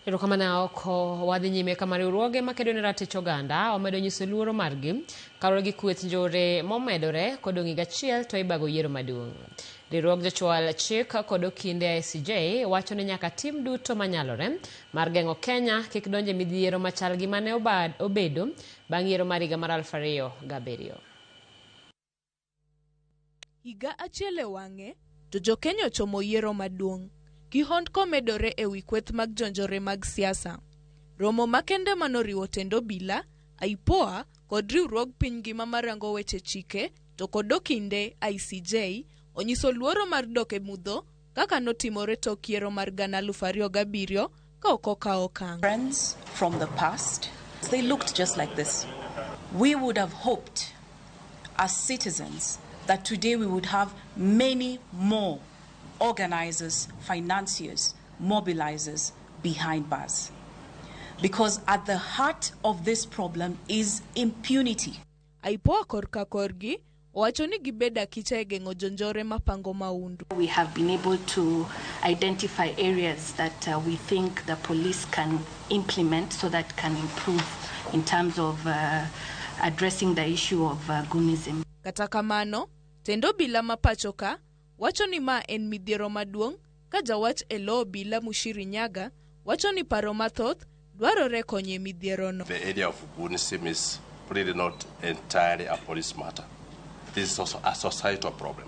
Erokamano oko wadhi nyime kama riwruoge makedo ne ratich oganda omedo nyiso luoro margi kaluwore gi kweth njore momedore kodong' higa achiel to ibago yiero maduong'. Riwruog jochwal chik kod okinde ICJ wacho ni nyaka tim duto manyalore mar geng'o Kenya kik donje midhiero machal gi mane obedo bang' yiero mar higa mar 2007. Higa achiel e wang'e to Jo-Kenya ochomo yiero maduong'. Kihondko medore e wi kweth mag jonjore mag siasa. Romo makende manoriwo tend obila, IPOA kod riwruog piny ngima marango weche chike to kod okinde ICJ onyiso luoro mar dok e mudho kaka notimore tok yiero mar 2007 ka ok okawo okang'. Friends from the past, they looked just like this. We would have hoped as citizens that today we would have many more organizers, financiers, mobilizers behind bars. Because at the heart of this problem is impunity. IPOA korka korgi wacho ni gibeda kicha e geng'o jonjore mapango maundu. We have been able to identify areas that we think the police can implement so that can improve in terms of addressing the issue of goonism. Kata kamano, tend obila mapachoka wacho ni ma en midhiero maduong' ka jawach e lo obila Mushiri Nyaga wacho ni paro mathoth dwarore konye midhiero no. The area of goonism is really not entirely a police matter. This is also a societal problem.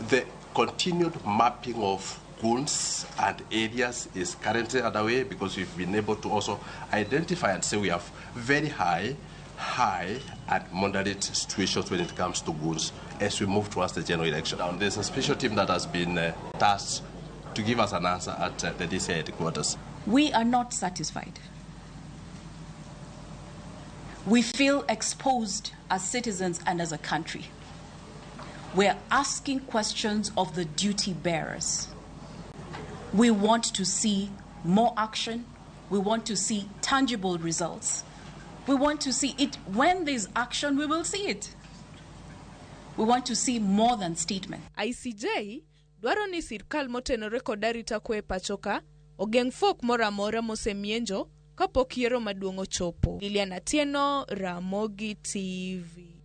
The continued mapping of goons and areas is currently underway because we've been able to also identify and say we have very high and moderate situations when it comes to goons as we move towards the general election. Now, there's a special team that has been tasked to give us an answer at the DCI headquarters. We are not satisfied. We feel exposed as citizens and as a country. We're asking questions of the duty bearers. We want to see more action. We want to see tangible results. We want to see it. When there's action, we will see it. We want to see more than statement. ICJ dwaro ni sirkal motenore kod arita kwe pachoka ogeng' fuok moramora mosemienjo kapok yiero maduong' ochopo. Liliana Tieno, Ramogi TV.